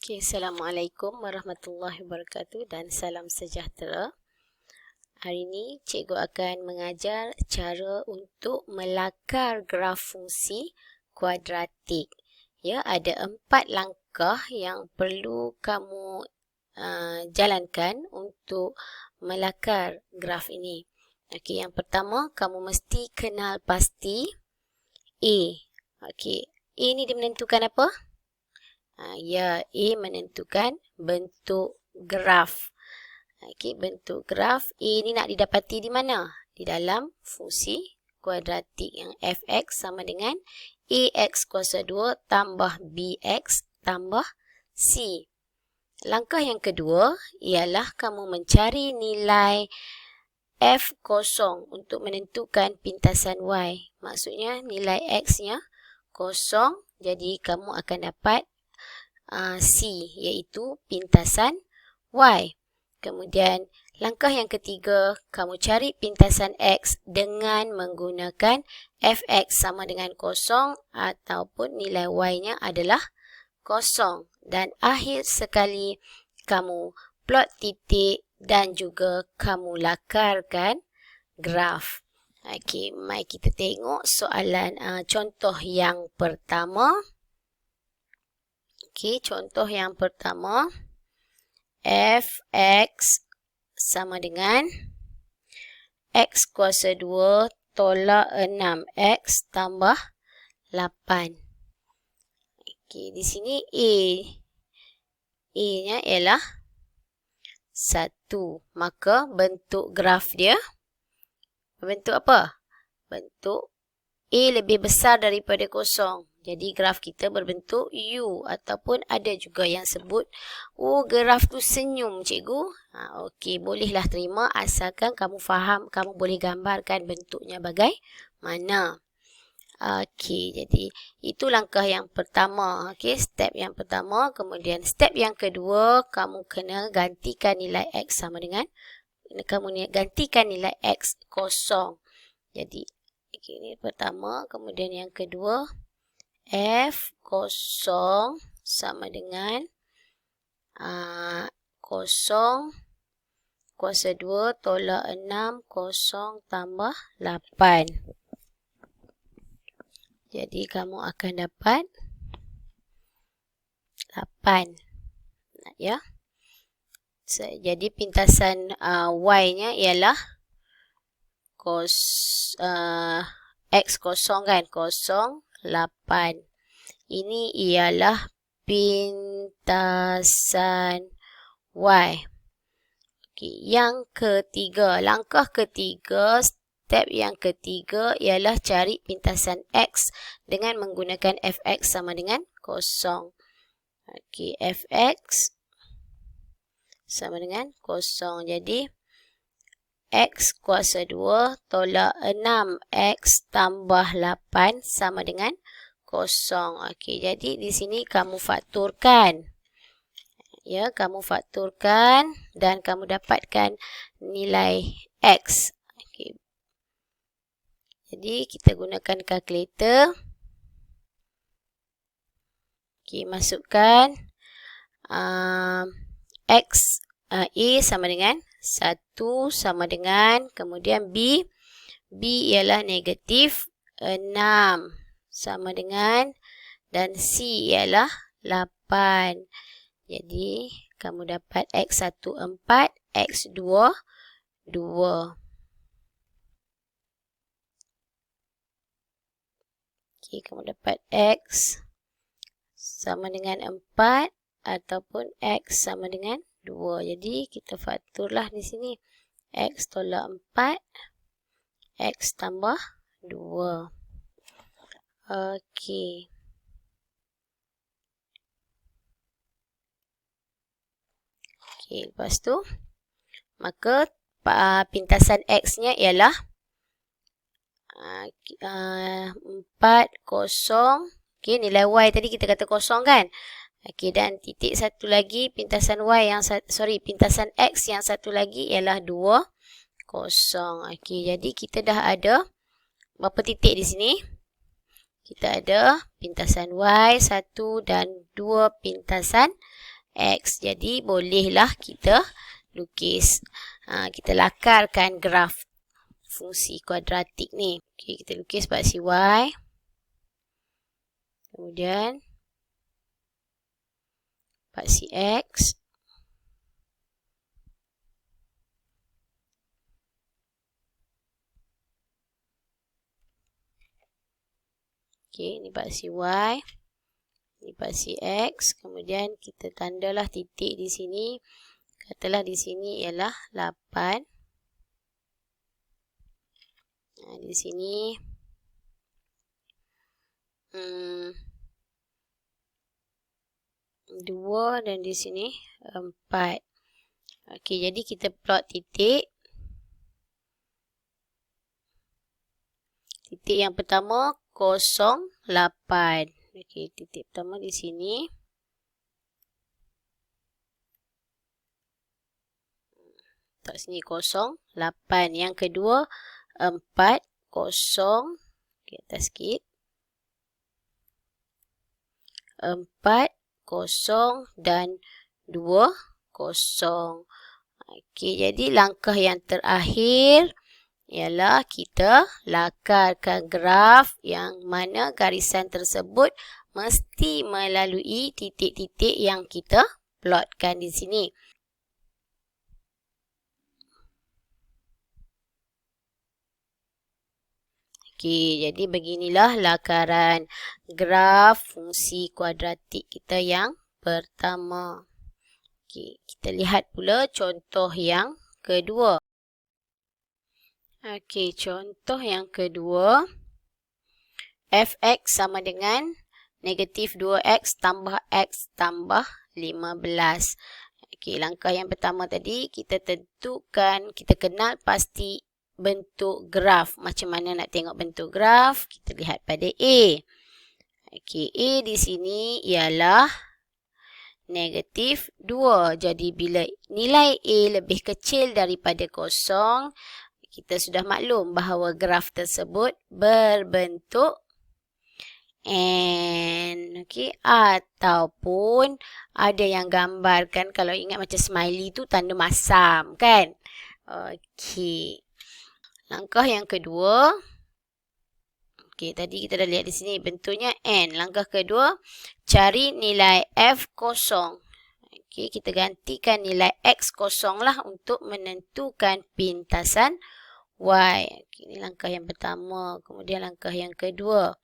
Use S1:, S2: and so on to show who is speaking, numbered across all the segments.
S1: Okay, Assalamualaikum warahmatullahi wabarakatuh dan salam sejahtera. Hari ini cikgu akan mengajar cara untuk melakar graf fungsi kuadratik. Ya, ada 4 langkah yang perlu kamu jalankan untuk melakar graf ini. Okey, yang pertama kamu mesti kenal pasti A. Okey, A ni dia menentukan apa? Ya, A menentukan bentuk graf. Okey, bentuk graf A ni nak didapati di mana? Di dalam fungsi kuadratik yang fx sama dengan ax kuasa 2 tambah bx tambah c. Langkah yang kedua ialah kamu mencari nilai f kosong untuk menentukan pintasan y. Maksudnya nilai x-nya kosong, jadi kamu akan dapat C, iaitu pintasan Y. Kemudian langkah yang ketiga, kamu cari pintasan X dengan menggunakan fx sama dengan kosong ataupun nilai Y-nya adalah kosong. Dan akhir sekali, kamu plot titik dan juga kamu lakarkan graf. Okey, mari kita tengok soalan contoh yang pertama. Okey, contoh yang pertama, fx sama dengan x kuasa 2 tolak 6x tambah 8. Okey, di sini A-nya ialah 1. Maka bentuk graf dia, bentuk apa? Bentuk A lebih besar daripada kosong. Jadi graf kita berbentuk U ataupun ada juga yang sebut, oh graf tu senyum cikgu. Okey, bolehlah terima asalkan kamu faham, kamu boleh gambarkan bentuknya bagaimana. Okey, jadi itu langkah yang pertama. Okey, step yang pertama. Kemudian step yang kedua, kamu kena gantikan nilai X sama dengan, kamu gantikan nilai X kosong. Jadi, okay, ini pertama. Kemudian yang kedua, F kosong sama dengan kosong kuasa 2 tolak 6 kosong tambah 8. Jadi kamu akan dapat 8. Ya. Jadi pintasan Y-nya ialah X kosong kan? Kosong 8. Ini ialah pintasan Y. Okey, yang ketiga, langkah ketiga, step yang ketiga ialah cari pintasan X dengan menggunakan fx sama dengan kosong. Okey, fx sama dengan kosong. Jadi X kuasa 2 tolak 6X tambah 8 sama dengan kosong. Okey, jadi di sini kamu fakturkan. Ya, kamu fakturkan dan kamu dapatkan nilai X. Okey. Jadi kita gunakan kalkulator. Okey, masukkan X A sama dengan 1 sama dengan, kemudian B ialah negatif 6 sama dengan, dan C ialah 8. Jadi kamu dapat X1 4, X2 2. Okey, kamu dapat X sama dengan 4 ataupun X sama dengan 2. Jadi kita fakturlah di sini. X tolak 4, X tambah 2. Okey. Okey, lepas tu, maka pintasan X-nya ialah 4 kosong. Okey, nilai Y tadi kita kata kosong kan? Okey, dan titik satu lagi, pintasan Y yang pintasan X yang satu lagi ialah 2 kosong. Okey, jadi kita dah ada berapa titik di sini? Kita ada pintasan Y 1 dan 2 pintasan X. Jadi bolehlah kita lukis. Kita lakarkan graf fungsi kuadratik ni. Okay, kita lukis paksi Y. Kemudian paksi X. Okay, ini paksi Y. Ini paksi X. Kemudian kita tandalah titik di sini. Katalah di sini ialah 8. Di sini 2 dan di sini 4. Okey, jadi kita plot titik. Titik yang pertama 0, 8. Okey, titik pertama di sini. Tak sini 0, 8. Yang kedua 4, 0. Okey, atas sikit. 4, 0 dan 2, 0. Okey, jadi langkah yang terakhir ialah kita lakarkan graf yang mana garisan tersebut mesti melalui titik-titik yang kita plotkan di sini. Okey, jadi beginilah lakaran graf fungsi kuadratik kita yang pertama. Okey, kita lihat pula contoh yang kedua. Okey, contoh yang kedua. Fx sama dengan negatif 2x tambah x tambah 15. Okey, langkah yang pertama tadi kita tentukan, kita kenal pasti bentuk graf. Macam mana nak tengok bentuk graf? Kita lihat pada A. Okey, A di sini ialah negatif 2. Jadi bila nilai A lebih kecil daripada 0, kita sudah maklum bahawa graf tersebut berbentuk N. Okey, ataupun ada yang gambarkan, kalau ingat macam smiley tu tanda masam kan? Okey. Langkah yang kedua. Okey, tadi kita dah lihat di sini bentuknya N. Langkah kedua, cari nilai F0. Okey, kita gantikan nilai X0 lah untuk menentukan pintasan Y. Okay, ini langkah yang pertama. Kemudian langkah yang kedua.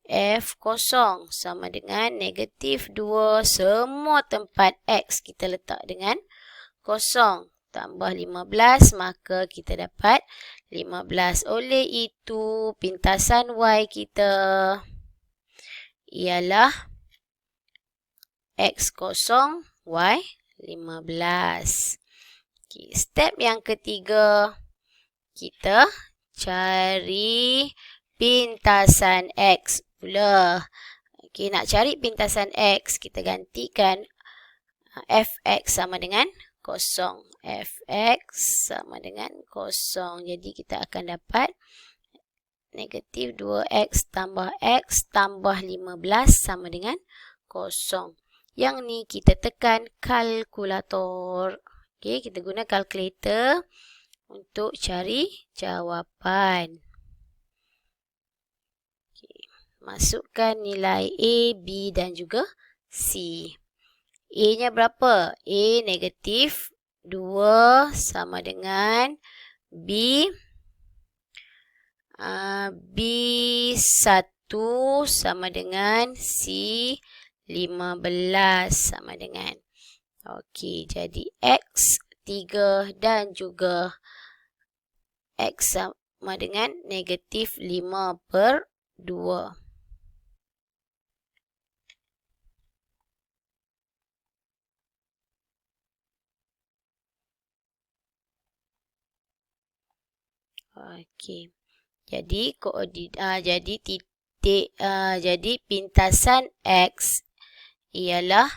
S1: F0 sama dengan negatif 2. Semua tempat X kita letak dengan 0. Tambah 15, maka kita dapat 15. Oleh itu, pintasan Y kita ialah X0, Y 15. Okay, step yang ketiga. Kita cari pintasan X pula. Okey, nak cari pintasan X, kita gantikan Fx sama dengan 0. Fx sama dengan 0. Jadi kita akan dapat negatif 2x tambah x tambah 15 sama dengan 0. Yang ni kita tekan kalkulator. Okey, kita guna kalkulator untuk cari jawapan. Okay. Masukkan nilai A, B dan juga C. A-nya berapa? A negatif 2 sama dengan B. B1 sama dengan C 15 sama dengan. Okey, jadi X 3 dan juga X sama dengan negatif 5/2. Okey. Jadi jadi titik jadi pintasan X ialah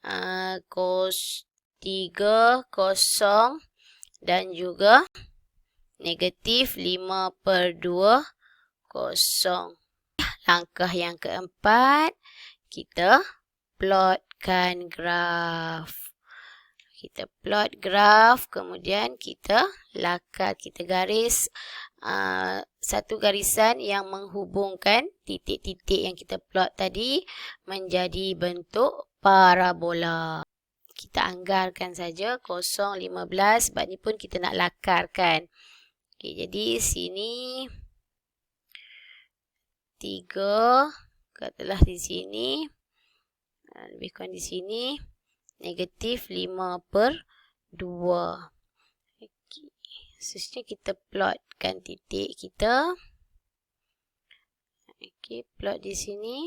S1: 3, 0 dan juga negatif 5/2, 0. Langkah yang keempat, kita plotkan graf. Kita plot graf, kemudian kita lakar, kita garis satu garisan yang menghubungkan titik-titik yang kita plot tadi menjadi bentuk parabola. Kita anggarkan saja 0,15 sebab ni pun kita nak lakarkan. Okey, jadi sini 3, katalah di sini, lebih kurang di sini, negatif 5/2. Okay. Seterusnya kita plotkan titik kita. Okay, plot di sini.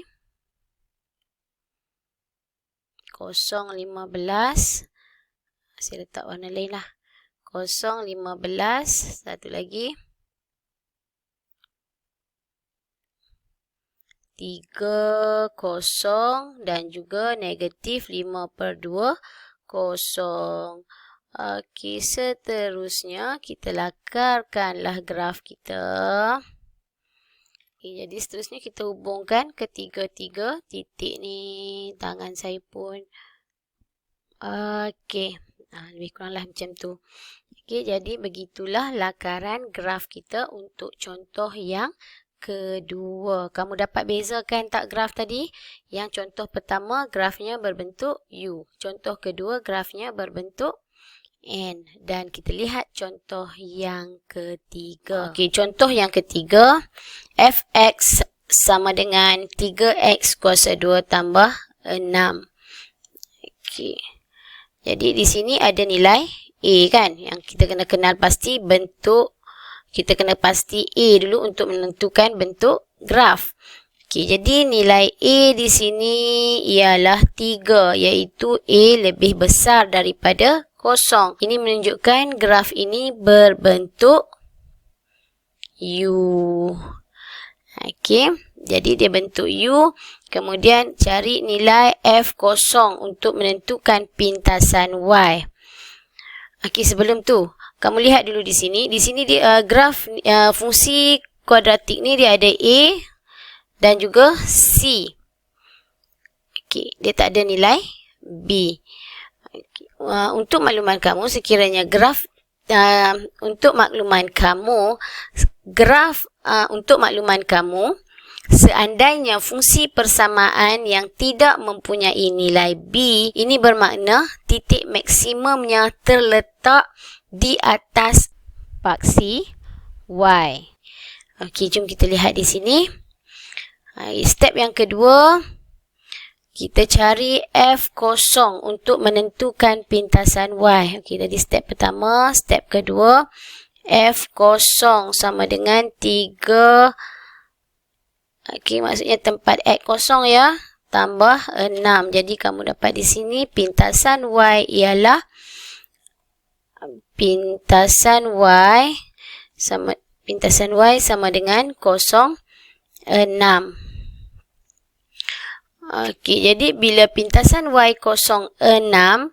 S1: 0,15. Saya letak warna lain lah. 0,15. Satu lagi. 3, 0 dan juga negatif 5/2, 0. Okey, seterusnya kita lakarkanlah graf kita. Okay, jadi seterusnya kita hubungkan ketiga-tiga titik ni. Tangan saya pun. Okey, lebih kuranglah macam tu. Okey, jadi begitulah lakaran graf kita untuk contoh yang kedua. Kamu dapat bezakan tak graf tadi? Yang contoh pertama grafnya berbentuk U. Contoh kedua grafnya berbentuk N. Dan kita lihat contoh yang ketiga. Okey, contoh yang ketiga. Fx sama dengan 3x kuasa 2 tambah 6. Okey. Jadi di sini ada nilai A kan? Yang kita kena kenal pasti bentuk. Kita kena pasti A dulu untuk menentukan bentuk graf. Okey, jadi nilai A di sini ialah 3, iaitu A lebih besar daripada 0. Ini menunjukkan graf ini berbentuk U. Okey, jadi dia bentuk U. Kemudian cari nilai F0 untuk menentukan pintasan Y. Okey, sebelum tu kamu lihat dulu di sini. Di sini dia graf fungsi kuadratik ni dia ada A dan juga C. Okey, dia tak ada nilai B. Okay. Untuk makluman kamu, sekiranya graf untuk makluman kamu, seandainya fungsi persamaan yang tidak mempunyai nilai B, ini bermakna titik maksimumnya terletak di atas paksi Y. Okey, jom kita lihat di sini. Step yang kedua, kita cari F0 untuk menentukan pintasan Y. Okey, tadi step pertama. Step kedua, F0 sama dengan 3. Okey, maksudnya tempat X kosong ya, tambah 6. Jadi kamu dapat di sini pintasan Y ialah pintasan Y sama dengan 0,6. Okey, jadi bila pintasan Y 0,6,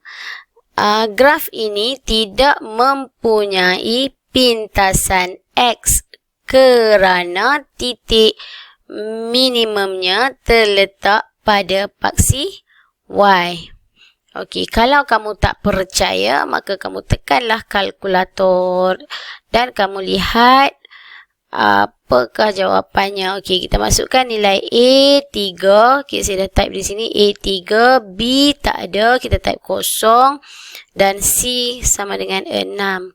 S1: graf ini tidak mempunyai pintasan X kerana titik minimumnya terletak pada paksi Y. Okey, kalau kamu tak percaya, maka kamu tekanlah kalkulator dan kamu lihat apakah jawapannya. Okey, kita masukkan nilai A 3. Okey, saya dah type di sini A 3, B tak ada, kita type 0 dan C sama dengan 6.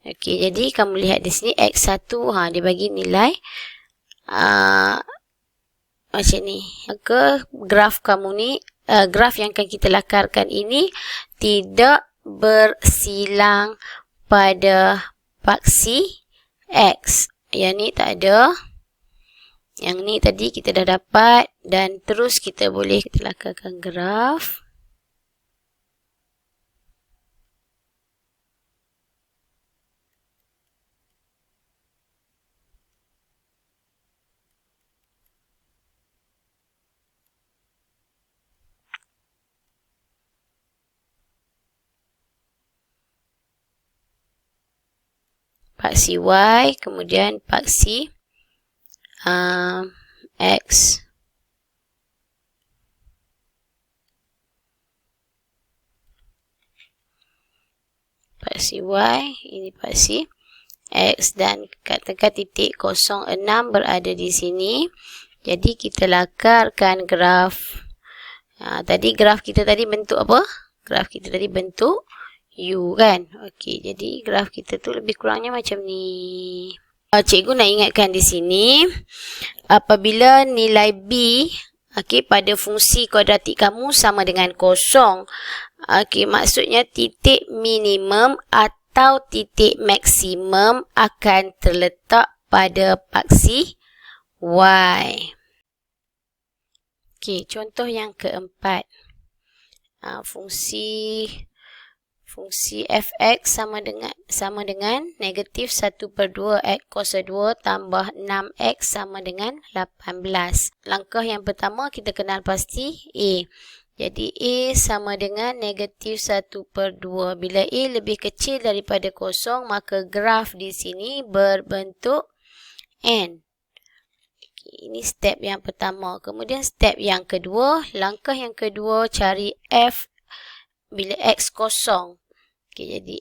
S1: Okey, jadi kamu lihat di sini X1, dia bagi nilai macam ni. Maka graf kamu ni, graf yang akan kita lakarkan ini tidak bersilang pada paksi X. Yang ni tak ada. Yang ni tadi kita dah dapat. Dan terus kita boleh kita lakarkan graf. Paksi Y, kemudian paksi X. paksi Y, ini paksi X, dan katakan titik 06 berada di sini. Jadi kita lakarkan graf. Tadi graf kita tadi bentuk apa? Graf kita tadi bentuk U kan? Okey, jadi graf kita tu lebih kurangnya macam ni. Cikgu nak ingatkan di sini, apabila nilai B pada fungsi kuadratik kamu sama dengan kosong, maksudnya titik minimum atau titik maksimum akan terletak pada paksi Y. Contoh yang keempat. Fungsi fx sama dengan negatif 1/2 x kuasa 2 tambah 6x sama dengan 18. Langkah yang pertama kita kenal pasti A. Jadi A sama dengan negatif 1/2. Bila A lebih kecil daripada kosong, maka graf di sini berbentuk N. Ini step yang pertama. Kemudian step yang kedua, langkah yang kedua cari F bila X kosong. Jadi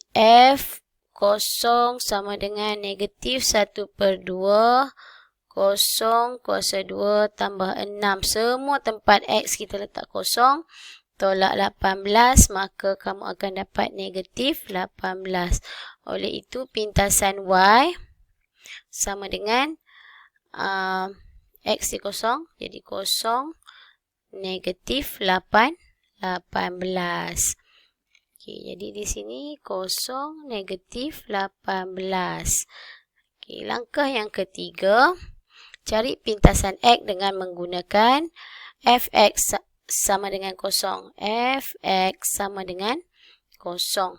S1: F kosong sama dengan negatif 1/2 kosong kuasa 2 tambah 6. Semua tempat X kita letak kosong. Tolak 18, maka kamu akan dapat negatif 18. Oleh itu, pintasan Y sama dengan X di kosong. Jadi kosong negatif 18. Jadi di sini kosong negatif 18. Langkah yang ketiga, cari pintasan X dengan menggunakan fx sama dengan kosong. Fx sama dengan kosong.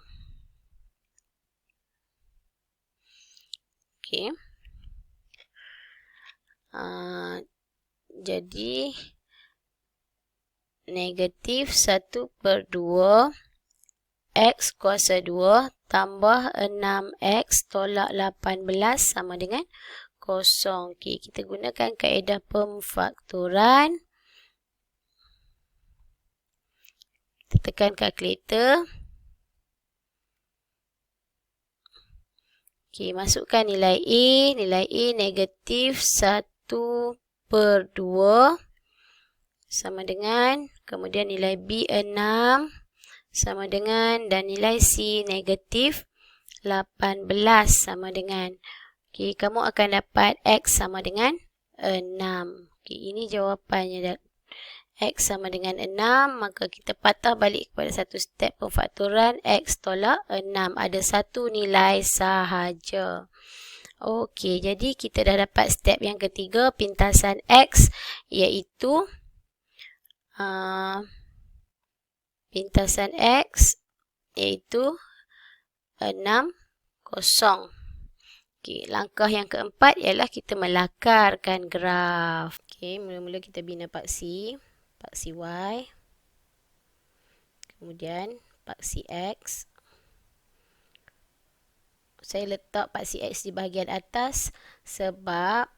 S1: Jadi negatif 1/2 X kuasa 2 tambah 6X tolak 18 sama dengan kosong. Kita gunakan kaedah pemfaktoran. Kita tekan kalkulator. Masukkan nilai A. Nilai A negatif 1/2 sama dengan, kemudian nilai B 6 sama dengan, dan nilai C negatif 18 sama dengan. Kamu akan dapat X sama dengan 6. Ini jawapannya. X sama dengan 6, maka kita patah balik kepada satu step pemfaktoran. X tolak 6. Ada satu nilai sahaja. Jadi kita dah dapat step yang ketiga, pintasan X, iaitu pintasan X iaitu 6, 0. Langkah yang keempat ialah kita melakarkan graf. Mula-mula kita bina paksi Y. Kemudian paksi X. Saya letak paksi X di bahagian atas sebab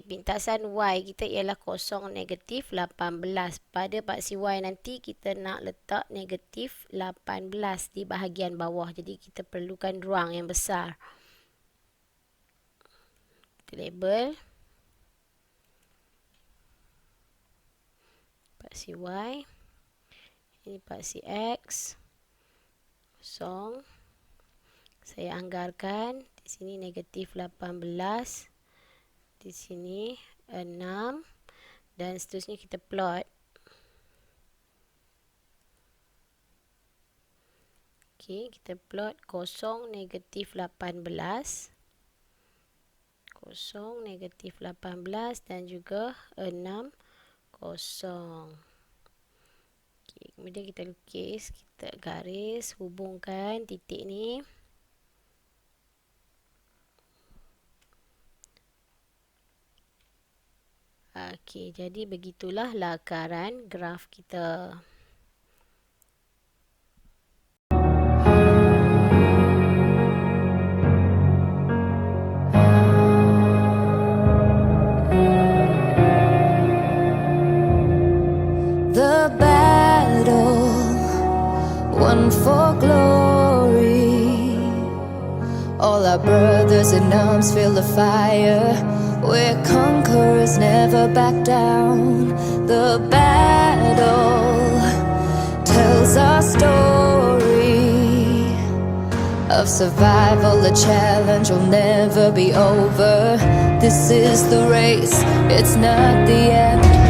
S1: pintasan Y kita ialah kosong negatif 18. Pada paksi Y nanti kita nak letak negatif 18 di bahagian bawah. Jadi kita perlukan ruang yang besar. Kita label paksi Y. Ini paksi X. Kosong. Saya anggarkan. Di sini negatif 18. Di sini 6 dan seterusnya kita plot. Kita plot kosong negatif 18. Kosong negatif 18 dan juga 6, 0. Kemudian kita lukis, kita garis, hubungkan titik ni. Jadi begitulah lakaran graf kita.
S2: The battle won for glory All our brothers in arms feel the fire. We're conquerors, never back down. The battle tells our story of survival, a challenge will never be over. This is the race, it's not the end.